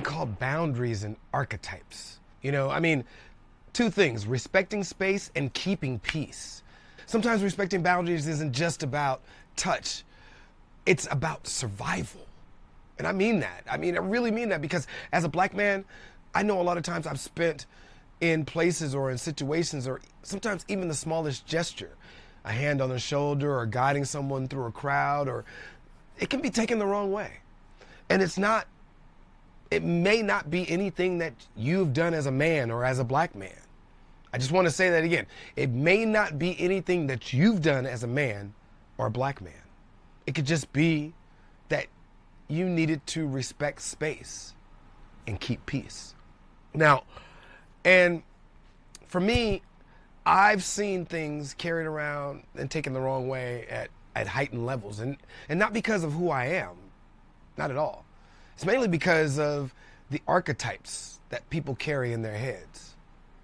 called boundaries and archetypes. Two things: respecting space and keeping peace. Sometimes respecting boundaries isn't just about touch, it's about survival. And I mean that. I really mean that, because as a black man, I know a lot of times I've spent in places or in situations, or sometimes even the smallest gesture, a hand on the shoulder or guiding someone through a crowd, or it can be taken the wrong way. And it may not be anything that you've done as a man or as a black man. I just want to say that again. It may not be anything that you've done as a man or a black man. It could just be that you needed to respect space and keep peace. Now, and for me, I've seen things carried around and taken the wrong way at heightened levels. And not because of who I am, not at all. It's mainly because of the archetypes that people carry in their heads.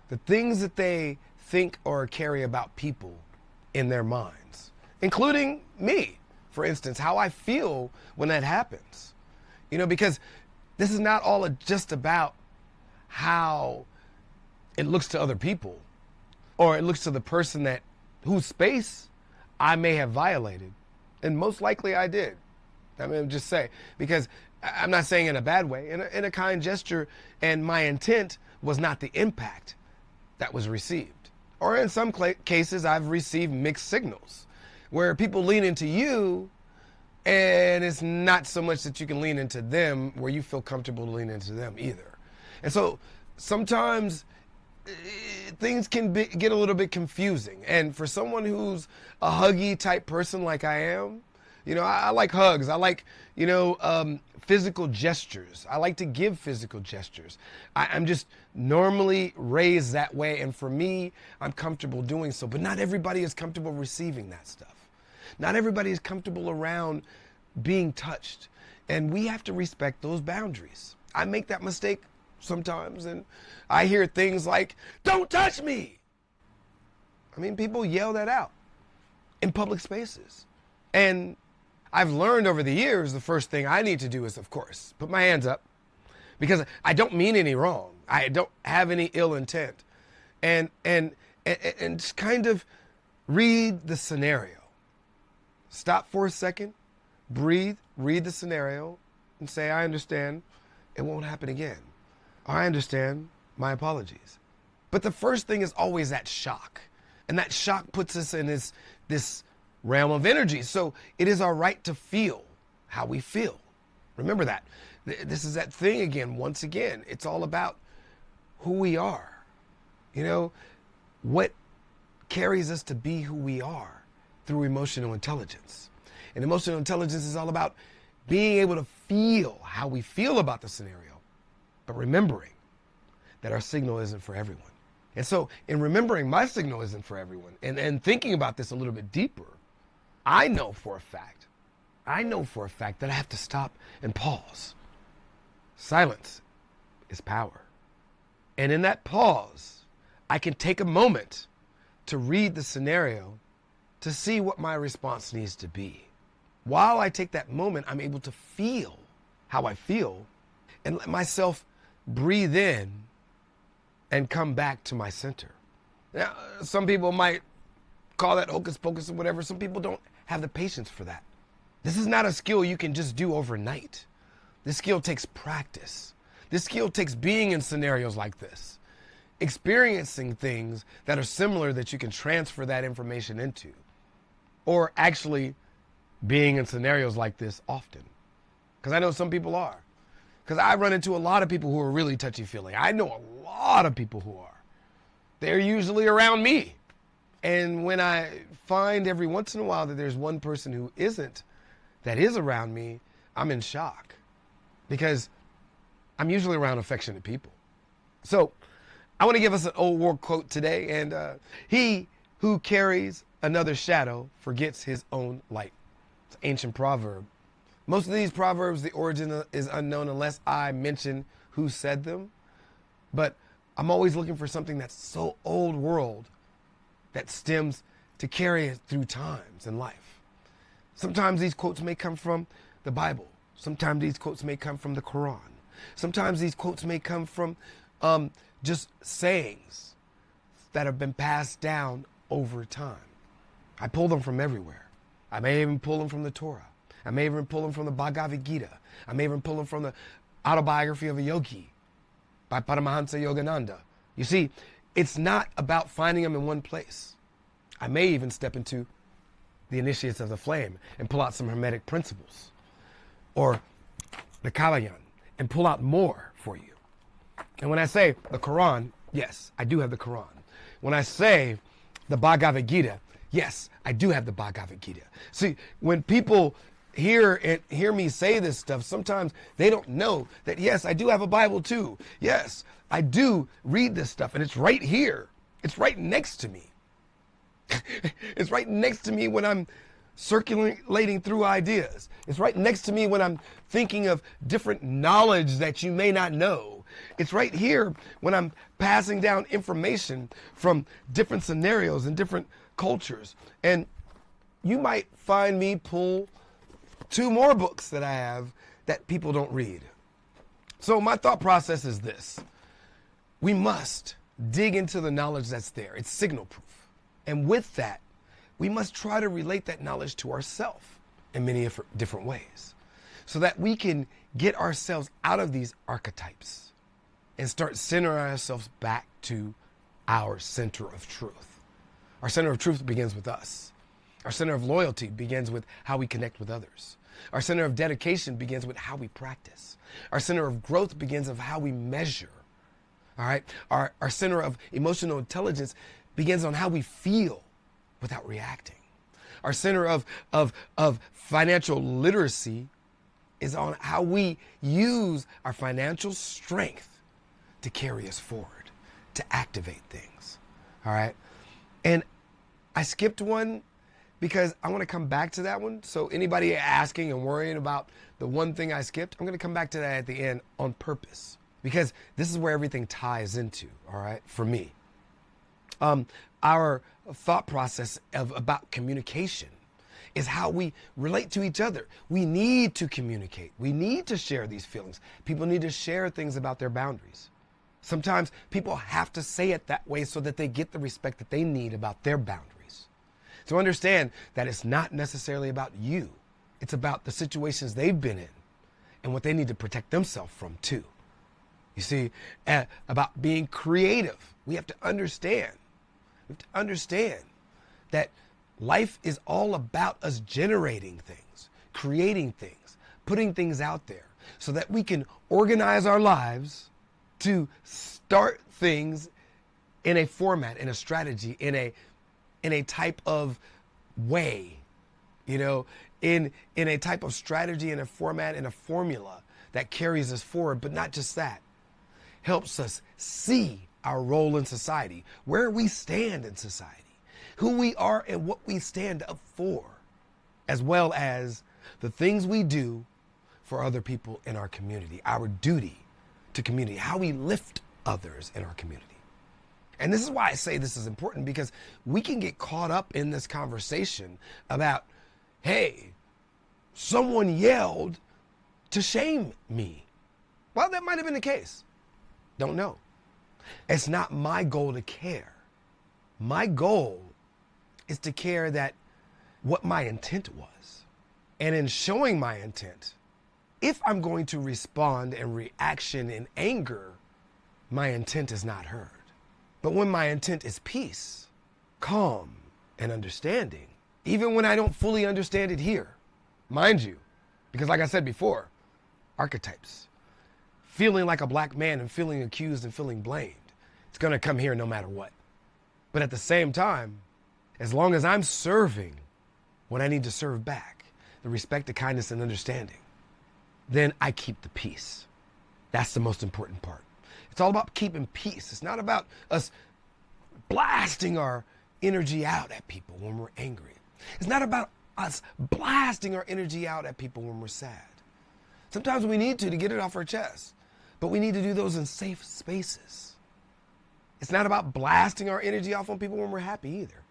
The things that they think or carry about people in their minds, including me, for instance, how I feel when that happens. Because this is not all just about how it looks to other people, or it looks to the person whose space I may have violated. And most likely I did. Just say, because I'm not saying in a bad way, in a kind gesture, and my intent was not the impact that was received. Or in some cases, I've received mixed signals where people lean into you, and it's not so much that you can lean into them where you feel comfortable to lean into them either. And so sometimes things can get a little bit confusing. And for someone who's a huggy type person like I am, I like hugs. I like, physical gestures. I like to give physical gestures. I'm just normally raised that way. And for me, I'm comfortable doing so. But not everybody is comfortable receiving that stuff. Not everybody is comfortable around being touched. And we have to respect those boundaries. I make that mistake sometimes, and I hear things like, "Don't touch me." People yell that out in public spaces. And I've learned over the years, the first thing I need to do is, of course, put my hands up, because I don't mean any wrong. I don't have any ill intent. And just kind of read the scenario. Stop for a second, breathe, read the scenario, and say, "I understand. It won't happen again." Or, "I understand. My apologies." But the first thing is always that shock. And that shock puts us in this realm of energy. So it is our right to feel how we feel. Remember that. This is that thing again, once again. It's all about who we are. What carries us to be who we are through emotional intelligence. And emotional intelligence is all about being able to feel how we feel about the scenario, but remembering that our signal isn't for everyone. And so in remembering my signal isn't for everyone, and thinking about this a little bit deeper, I know for a fact that I have to stop and pause. Silence is power. And in that pause, I can take a moment to read the scenario to see what my response needs to be. While I take that moment, I'm able to feel how I feel and let myself breathe in and come back to my center. Now, some people might call that hocus pocus or whatever. Some people don't have the patience for that. This is not a skill you can just do overnight. This skill takes practice. This skill takes being in scenarios like this, experiencing things that are similar that you can transfer that information into, or actually being in scenarios like this often. Because I know some people are. Because I run into a lot of people who are really touchy-feely. I know a lot of people who are. They're usually around me. And when I find every once in a while that there's one person who isn't, that is around me, I'm in shock. Because I'm usually around affectionate people. So I want to give us an old world quote today. And he who carries another shadow forgets his own light. It's an ancient proverb. Most of these proverbs, the origin is unknown unless I mention who said them. But I'm always looking for something that's so old world that stems to carry us through times in life. Sometimes these quotes may come from the Bible. Sometimes these quotes may come from the Quran. Sometimes these quotes may come from just sayings that have been passed down over time. I pull them from everywhere. I may even pull them from the Torah. I may even pull them from the Bhagavad Gita. I may even pull them from the Autobiography of a Yogi by Paramahansa Yogananda. You see, it's not about finding them in one place. I may even step into the Initiates of the Flame and pull out some Hermetic principles, or the Kalayan, and pull out more for you. And when I say the Quran, yes, I do have the Quran. When I say the Bhagavad Gita, yes, I do have the Bhagavad Gita. See, when people hear me say this stuff, sometimes they don't know that, yes, I do have a Bible too. Yes, I do read this stuff, and it's right here. It's right next to me. It's right next to me when I'm circulating through ideas. It's right next to me when I'm thinking of different knowledge that you may not know. It's right here when I'm passing down information from different scenarios and different cultures. And you might find me pull 2 more books that I have that people don't read. So my thought process is this. We must dig into the knowledge that's there. It's signal proof. And with that, we must try to relate that knowledge to ourselves in many different ways, so that we can get ourselves out of these archetypes and start centering ourselves back to our center of truth. Our center of truth begins with us. Our center of loyalty begins with how we connect with others. Our center of dedication begins with how we practice. Our center of growth begins with how we measure. All right. Our center of emotional intelligence begins on how we feel without reacting. Our center of financial literacy is on how we use our financial strength to carry us forward, to activate things. All right. And I skipped one because I want to come back to that one. So anybody asking and worrying about the one thing I skipped, I'm going to come back to that at the end on purpose, because this is where everything ties into, all right, for me. Our thought process about communication is how we relate to each other. We need to communicate. We need to share these feelings. People need to share things about their boundaries. Sometimes people have to say it that way so that they get the respect that they need about their boundaries. So understand that it's not necessarily about you. It's about the situations they've been in and what they need to protect themselves from too. You see, about being creative. We have to understand. We have to understand that life is all about us generating things, creating things, putting things out there so that we can organize our lives to start things in a format, in a strategy, in a type of way, you know, in a type of strategy, in a format, in a formula that carries us forward. But not just that, helps us see our role in society, where we stand in society, who we are and what we stand up for, as well as the things we do for other people in our community, our duty to community, how we lift others in our community. And this is why I say this is important, because we can get caught up in this conversation about, hey, someone yelled to shame me. Well, that might have been the case. Don't know. It's not my goal to care. My goal is to care that what my intent was. And in showing my intent, if I'm going to respond in reaction in anger, my intent is not heard. But when my intent is peace, calm, and understanding, even when I don't fully understand it here, mind you, because like I said before, archetypes, feeling like a black man and feeling accused and feeling blamed, it's going to come here no matter what. But at the same time, as long as I'm serving when I need to serve back, the respect, the kindness, and understanding, then I keep the peace. That's the most important part. It's all about keeping peace. It's not about us blasting our energy out at people when we're angry. It's not about us blasting our energy out at people when we're sad. Sometimes we need to get it off our chest, but we need to do those in safe spaces. It's not about blasting our energy off on people when we're happy either.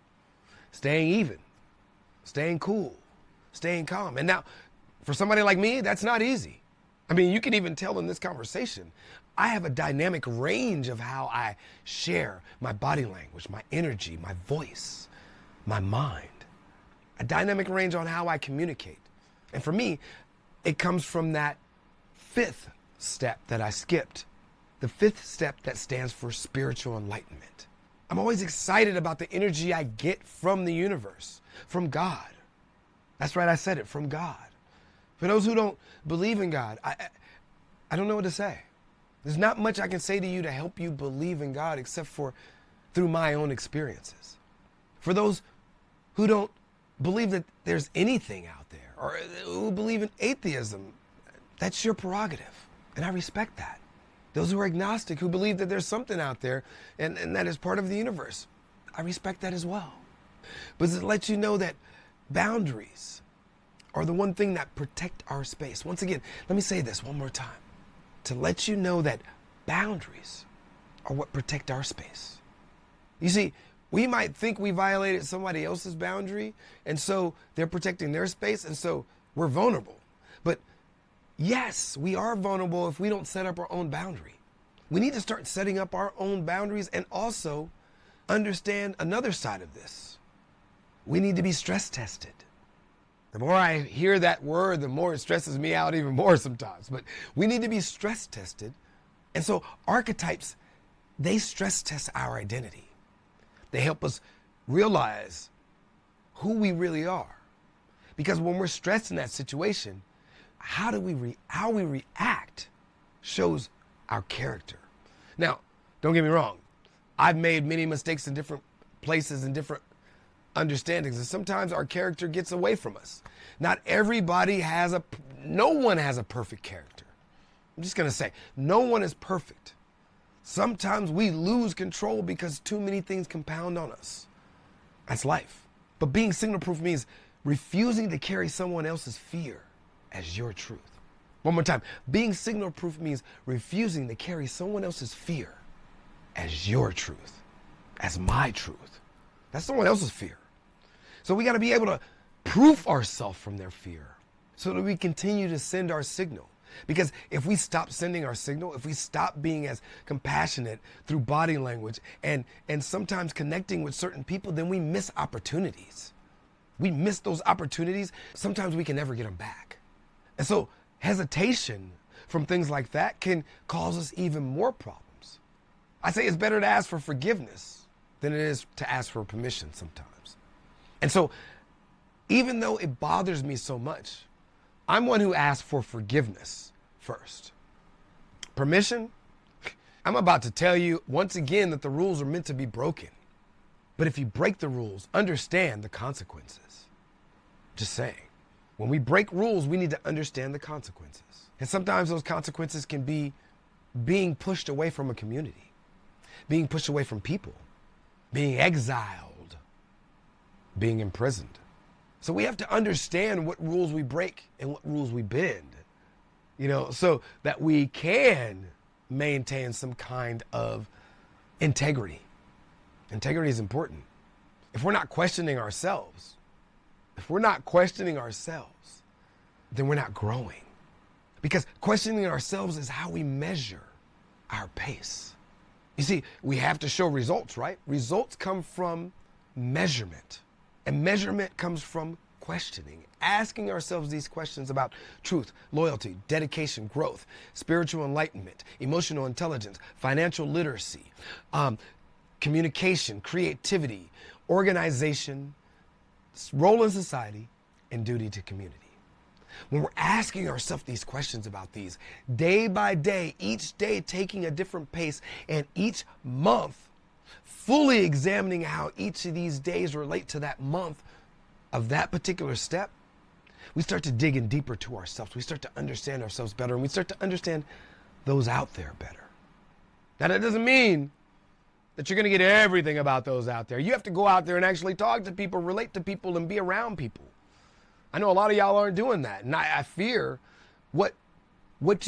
Staying even, staying cool, staying calm. And now, for somebody like me, that's not easy. I mean, you can even tell in this conversation, I have a dynamic range of how I share my body language, my energy, my voice, my mind. A dynamic range on how I communicate. And for me, it comes from that fifth step that I skipped. The fifth step that stands for spiritual enlightenment. I'm always excited about the energy I get from the universe, from God. That's right, I said it, from God. For those who don't believe in God, I don't know what to say. There's not much I can say to you to help you believe in God except for through my own experiences. For those who don't believe that there's anything out there or who believe in atheism, that's your prerogative. And I respect that. Those who are agnostic, who believe that there's something out there and that is part of the universe, I respect that as well. But it lets you know that boundaries are the one thing that protect our space. Once again, let me say this one more time. To let you know that boundaries are what protect our space. You see, we might think we violated somebody else's boundary, and so they're protecting their space, and so we're vulnerable. But yes, we are vulnerable if we don't set up our own boundary. We need to start setting up our own boundaries and also understand another side of this. We need to be stress tested. The more I hear that word, the more it stresses me out even more sometimes. But we need to be stress tested. And so archetypes, they stress test our identity. They help us realize who we really are. Because when we're stressed in that situation, how we react shows our character. Now, don't get me wrong. I've made many mistakes in different places and different understandings, and sometimes our character gets away from us. Not everybody no one has a perfect character. I'm just gonna say, no one is perfect. Sometimes we lose control because too many things compound on us. That's life. But being signal-proof means refusing to carry someone else's fear as your truth. One more time. Being signal-proof means refusing to carry someone else's fear as your truth, as my truth. That's someone else's fear. So we got to be able to proof ourselves from their fear so that we continue to send our signal. Because if we stop sending our signal, if we stop being as compassionate through body language and sometimes connecting with certain people, then we miss opportunities. We miss those opportunities. Sometimes we can never get them back. And so hesitation from things like that can cause us even more problems. I say it's better to ask for forgiveness than it is to ask for permission sometimes. And so even though it bothers me so much, I'm one who asks for forgiveness first. Permission? I'm about to tell you once again that the rules are meant to be broken. But if you break the rules, understand the consequences. Just saying. When we break rules, we need to understand the consequences. And sometimes those consequences can be being pushed away from a community, being pushed away from people, being exiled, being imprisoned. So we have to understand what rules we break and what rules we bend, so that we can maintain some kind of integrity. Integrity is important. If we're not questioning ourselves, then we're not growing. Because questioning ourselves is how we measure our pace. You see, we have to show results, right? Results come from measurement. And measurement comes from questioning, asking ourselves these questions about truth, loyalty, dedication, growth, spiritual enlightenment, emotional intelligence, financial literacy, communication, creativity, organization, role in society, and duty to community. When we're asking ourselves these questions about these, day by day, each day taking a different pace, and each month fully examining how each of these days relate to that month of that particular step, we start to dig in deeper to ourselves. We start to understand ourselves better, and we start to understand those out there better. Now, that doesn't mean that you're going to get everything about those out there. You have to go out there and actually talk to people, relate to people, and be around people. I know a lot of y'all aren't doing that, and I fear what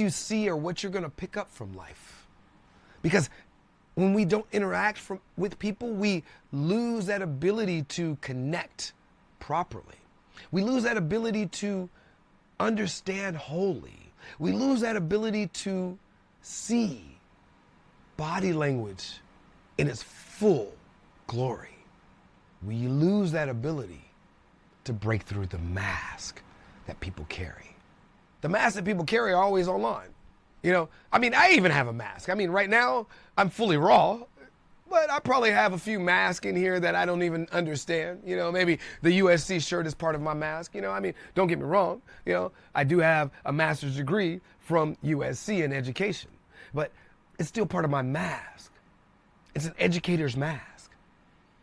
you see or what you're going to pick up from life. Because when we don't interact with people, we lose that ability to connect properly. We lose that ability to understand wholly. We lose that ability to see body language in its full glory. We lose that ability to break through the mask that people carry. The masks that people carry are always online. I even have a mask. Right now I'm fully raw, but I probably have a few masks in here that I don't even understand. Maybe the USC shirt is part of my mask. Don't get me wrong. I do have a master's degree from USC in education, but it's still part of my mask. It's an educator's mask.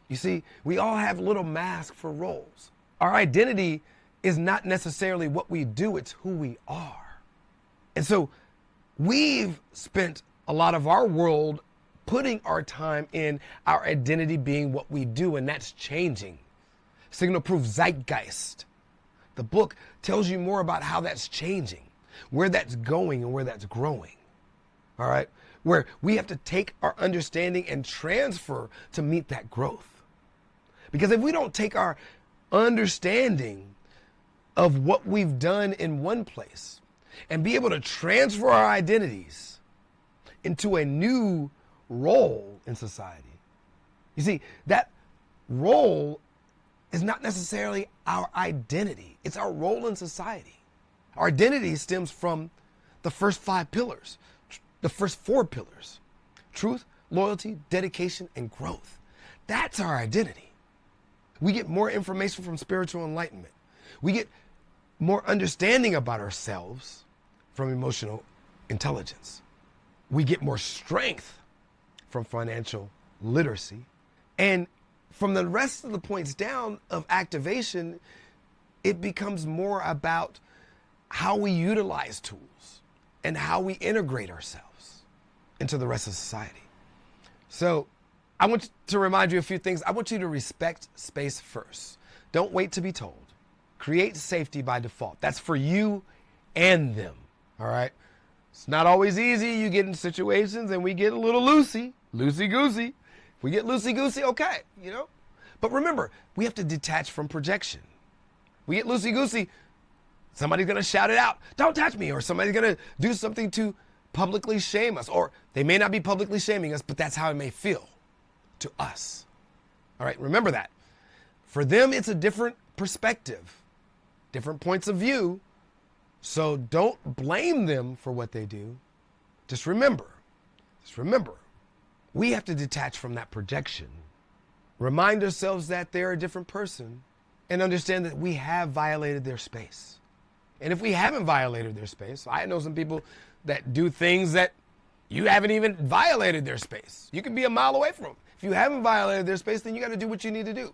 You see, we all have little masks for roles. Our identity is not necessarily what we do, it's who we are. And so we've spent a lot of our world putting our time in our identity being what we do, and that's changing. Signalproof Zeitgeist. The book tells you more about how that's changing, where that's going and where that's growing. All right? Where we have to take our understanding and transfer to meet that growth. Because if we don't take our understanding of what we've done in one place and be able to transfer our identities into a new role in society. You see, that role is not necessarily our identity. It's our role in society. Our identity stems from the first 5 pillars, the first 4 pillars: truth, loyalty, dedication, and growth. That's our identity. We get more information from spiritual enlightenment. We get more understanding about ourselves from emotional intelligence. We get more strength from financial literacy. And from the rest of the points down of activation, it becomes more about how we utilize tools and how we integrate ourselves into the rest of society. So I want to remind you a few things. I want you to respect space first. Don't wait to be told. Create safety by default. That's for you and them, all right? It's not always easy. You get in situations and we get a little loosey-goosey. If we get loosey-goosey, okay, But remember, we have to detach from projection. We get loosey-goosey, somebody's going to shout it out, "Don't touch me," or somebody's going to do something to publicly shame us. Or they may not be publicly shaming us, but that's how it may feel to us. All right, remember that. For them, it's a different perspective, different points of view. So don't blame them for what they do. Just remember, we have to detach from that projection. Remind ourselves that they're a different person and understand that we have violated their space. And if we haven't violated their space, I know some people that do things that you haven't even violated their space. You can be a mile away from them. If you haven't violated their space, then you got to do what you need to do.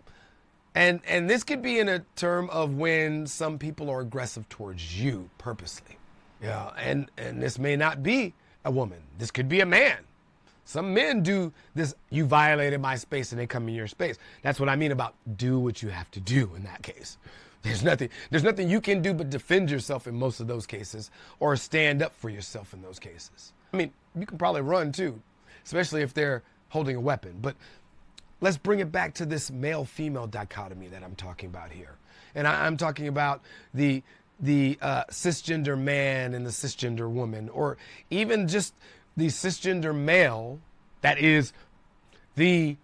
And this could be in a term of when some people are aggressive towards you purposely. Yeah, and this may not be a woman. This could be a man. Some men do this, you violated my space, and they come in your space. That's what I mean about do what you have to do in that case. There's nothing you can do but defend yourself in most of those cases or stand up for yourself in those cases. You can probably run too, especially if they're holding a weapon. But let's bring it back to this male-female dichotomy that I'm talking about here. And I'm talking about the cisgender man and the cisgender woman, or even just the cisgender male, that is the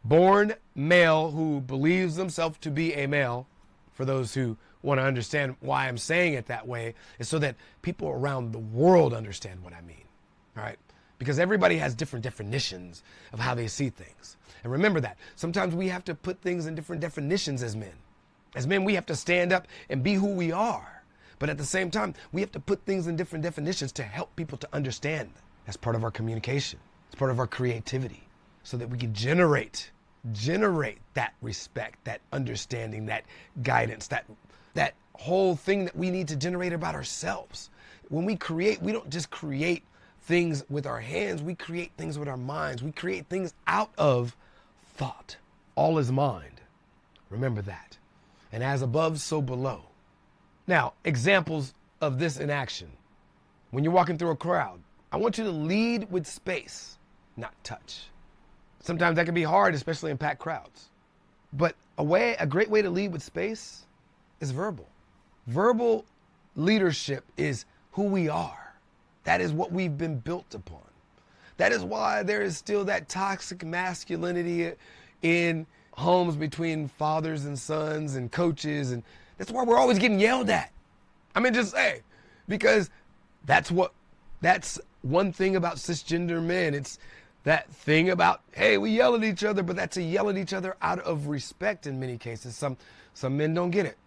born male who believes himself to be a male. For those who want to understand why I'm saying it that way, is so that people around the world understand what I mean. All right? Because everybody has different definitions of how they see things. And remember that. Sometimes we have to put things in different definitions as men. As men, we have to stand up and be who we are. But at the same time, we have to put things in different definitions to help people to understand. That's part of our communication. It's part of our creativity, so that we can generate that respect, that understanding, that guidance, that whole thing that we need to generate about ourselves. When we create, we don't just create things with our hands, we create things with our minds. We create things out of thought. All is mind. Remember that. And as above, so below. Now, examples of this in action. When you're walking through a crowd, I want you to lead with space, not touch. Sometimes that can be hard, especially in packed crowds. But a great way to lead with space is verbal. Verbal leadership is who we are. That is what we've been built upon. That is why there is still that toxic masculinity in homes between fathers and sons and coaches. And that's why we're always getting yelled at. I mean, just say, because that's one thing about cisgender men. It's that thing about, hey, we yell at each other, but that's a yell at each other out of respect in many cases. Some men don't get it.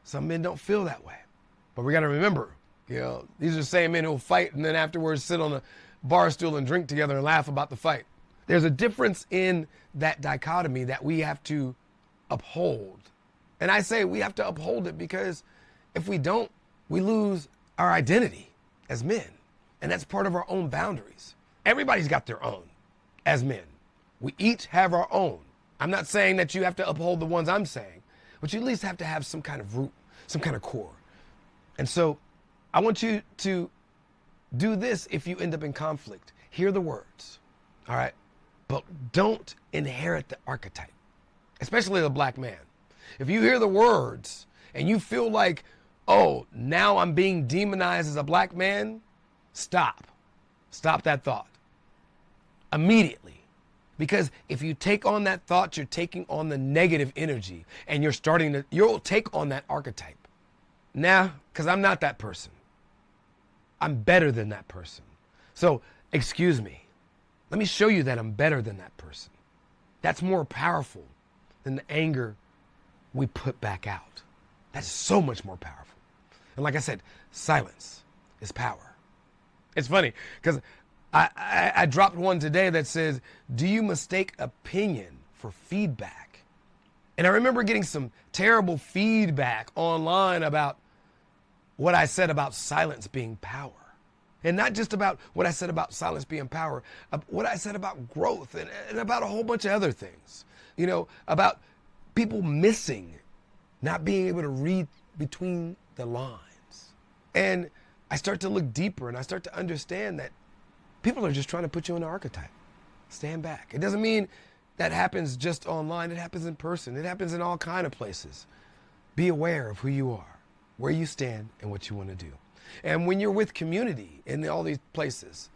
Some men don't feel that way. But we got to remember, these are the same men who'll fight and then afterwards sit on a bar stool and drink together and laugh about the fight. There's a difference in that dichotomy that we have to uphold. And I say we have to uphold it because if we don't, we lose our identity as men. And that's part of our own boundaries. Everybody's got their own as men. We each have our own. I'm not saying that you have to uphold the ones I'm saying, but you at least have to have some kind of root, some kind of core. And so I want you to do this if you end up in conflict. Hear the words, all right? But don't inherit the archetype, especially the black man. If you hear the words and you feel like, oh, now I'm being demonized as a black man, stop. Stop that thought immediately. Because if you take on that thought, you're taking on the negative energy and you'll take on that archetype. Now, because I'm not that person. I'm better than that person. So, excuse me. Let me show you that I'm better than that person. That's more powerful than the anger we put back out. That's so much more powerful. And like I said, silence is power. It's funny because I dropped one today that says, do you mistake opinion for feedback? And I remember getting some terrible feedback online about what I said about silence being power. And not just about what I said about silence being power, what I said about growth and about a whole bunch of other things, about people missing, not being able to read between the lines. And I start to look deeper and I start to understand that people are just trying to put you in an archetype. Stand back. It doesn't mean that happens just online. It happens in person. It happens in all kinds of places. Be aware of who you are, where you stand, and what you want to do. And when you're with community in all these places,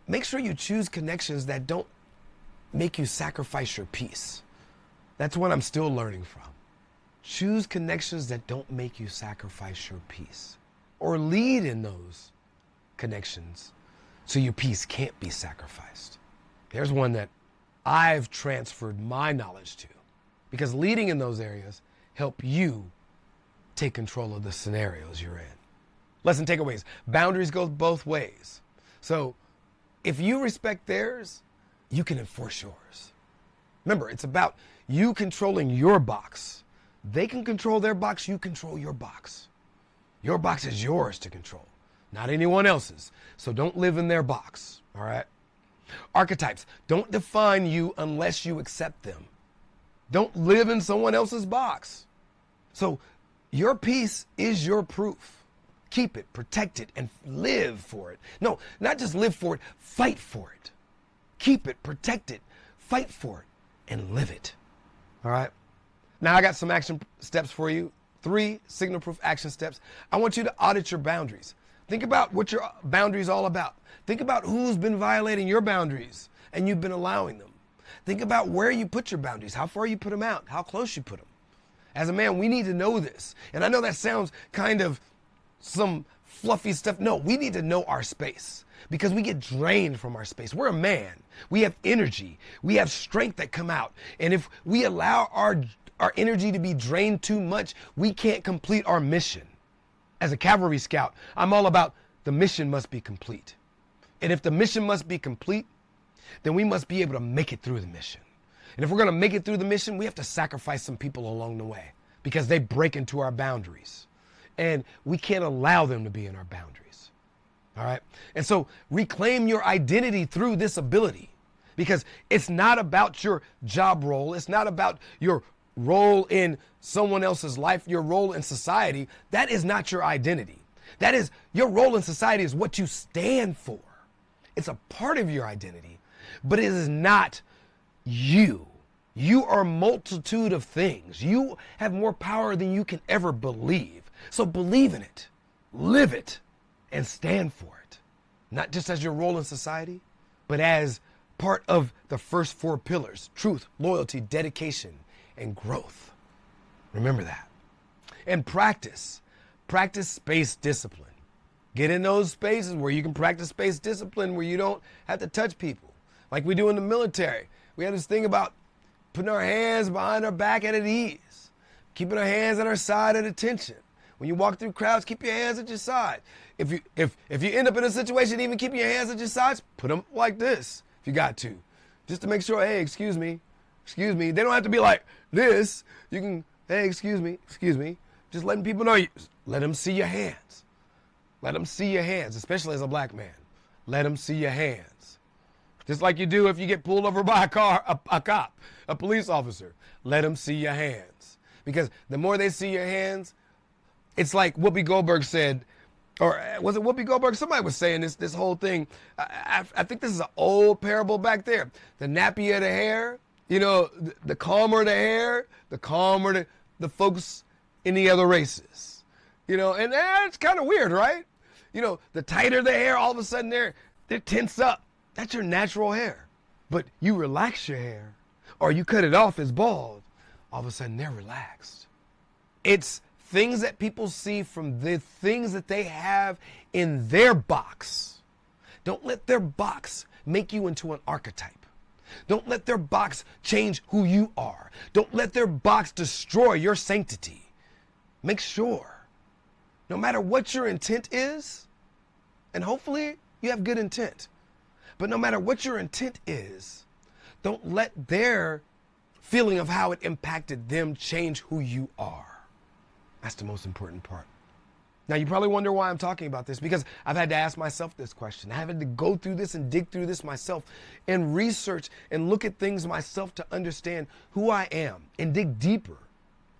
make sure you choose connections that don't make you sacrifice your peace. That's what I'm still learning from. Choose connections that don't make you sacrifice your peace, or lead in those connections so your peace can't be sacrificed. There's one that I've transferred my knowledge to, because leading in those areas help you take control of the scenarios you're in. Lesson takeaways. Boundaries go both ways. So if you respect theirs, you can enforce yours. Remember, it's about you controlling your box. They can control their box, you control your box. Your box is yours to control, not anyone else's. So don't live in their box, all right? Archetypes. Don't define you unless you accept them. Don't live in someone else's box. So your peace is your proof. Keep it, protect it, and live for it. No, not just live for it, fight for it. Keep it, protect it, fight for it, and live it. All right? Now I got some action steps for you. 3 signal-proof action steps. I want you to audit your boundaries. Think about what your boundaries all about. Think about who's been violating your boundaries and you've been allowing them. Think about where you put your boundaries, how far you put them out, how close you put them. As a man, we need to know this. And I know that sounds kind of some fluffy stuff. No, we need to know our space because we get drained from our space. We're a man. We have energy. We have strength that come out. And if we allow our energy to be drained too much, we can't complete our mission. As a cavalry scout, I'm all about the mission must be complete. And if the mission must be complete, then we must be able to make it through the mission. And if we're going to make it through the mission, we have to sacrifice some people along the way because they break into our boundaries. And we can't allow them to be in our boundaries. All right? And so reclaim your identity through this ability because it's not about your job role. It's not about your role in someone else's life, your role in society. That is not your identity. That is, your role in society is what you stand for. It's a part of your identity, but it is not you. You are a multitude of things. You have more power than you can ever believe. So believe in it, live it, and stand for it. Not just as your role in society, but as part of the first 4 pillars: truth, loyalty, dedication, and growth. Remember that. And practice space discipline. Get in those spaces where you can practice space discipline, where you don't have to touch people. Like we do in the military. We have this thing about putting our hands behind our back at ease, keeping our hands at our side at attention. When you walk through crowds, keep your hands at your side. If you end up in a situation, even keeping your hands at your sides, put them like this if you got to, just to make sure, hey, excuse me. They don't have to be like this. You can, hey, excuse me. Just letting people know let them see your hands. Let them see your hands, especially as a black man. Let them see your hands. Just like you do if you get pulled over by a cop, a police officer. Let them see your hands. Because the more they see your hands, it's like Whoopi Goldberg said, or was it Whoopi Goldberg? Somebody was saying this whole thing. I think this is an old parable back there. The nappier the hair, the calmer the hair, the calmer the folks in the other races. And it's kind of weird, right? The tighter the hair, all of a sudden they're tense up. That's your natural hair. But you relax your hair, or you cut it off as bald, all of a sudden they're relaxed. It's things that people see from the things that they have in their box. Don't let their box make you into an archetype. Don't let their box change who you are. Don't let their box destroy your sanctity. Make sure, no matter what your intent is, and hopefully you have good intent, but no matter what your intent is, don't let their feeling of how it impacted them change who you are. That's the most important part. Now, you probably wonder why I'm talking about this, because I've had to ask myself this question. I've had to go through this and dig through this myself and research and look at things myself to understand who I am and dig deeper.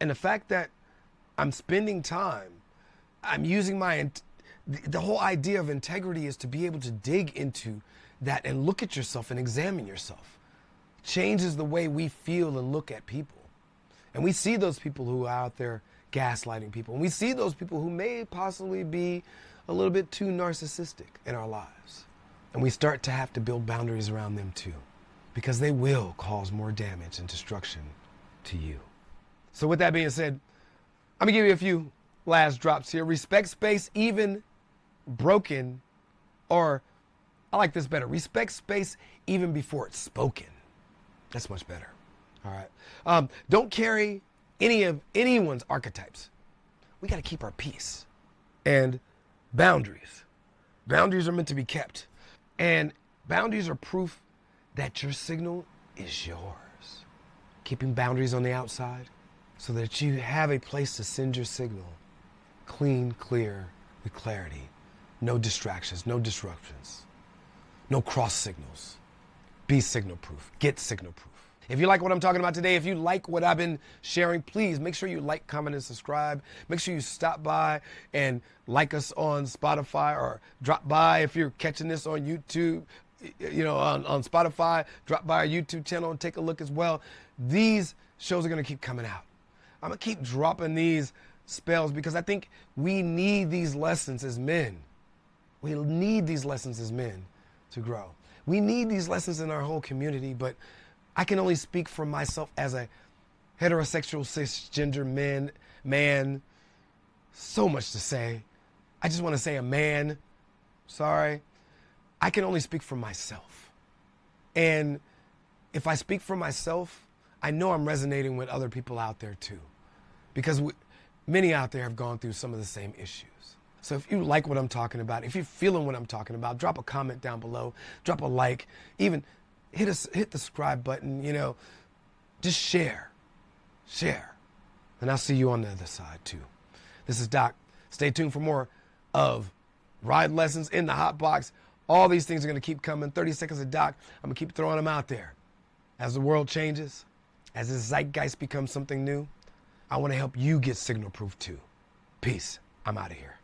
And the fact that I'm spending time, I'm using the whole idea of integrity is to be able to dig into that and look at yourself and examine yourself. Changes the way we feel and look at people. And we see those people who are out there gaslighting people. And we see those people who may possibly be a little bit too narcissistic in our lives. And we start to have to build boundaries around them too, because they will cause more damage and destruction to you. So with that being said, I'm gonna give you a few last drops here. Respect space, even broken, or I like this better. Respect space even before it's spoken. That's much better. All right. Don't carry any of anyone's archetypes. We got to keep our peace. And boundaries. Boundaries are meant to be kept. And boundaries are proof that your signal is yours. Keeping boundaries on the outside so that you have a place to send your signal. Clean, clear, with clarity. No distractions, no disruptions. No cross signals. Be signal proof. Get signal proof. If you like what I'm talking about today, if you like what I've been sharing, please make sure you like, comment, and subscribe. Make sure you stop by and like us on Spotify, or drop by if you're catching this on YouTube, on Spotify, drop by our YouTube channel and take a look as well. These shows are going to keep coming out. I'm going to keep dropping these spells because I think we need these lessons as men. We need these lessons as men to grow. We need these lessons in our whole community, but I can only speak for myself as a heterosexual cisgender man. So much to say. I just want to say a man. Sorry. I can only speak for myself. And if I speak for myself, I know I'm resonating with other people out there too. Because many out there have gone through some of the same issues. So if you like what I'm talking about, if you're feeling what I'm talking about, drop a comment down below, drop a like, even hit the subscribe button, just share. And I'll see you on the other side too. This is Doc. Stay tuned for more of Ride Lessons in the Hot Box. All these things are going to keep coming. 30 Seconds of Doc. I'm going to keep throwing them out there. As the world changes, as the zeitgeist becomes something new, I want to help you get signal proof too. Peace. I'm out of here.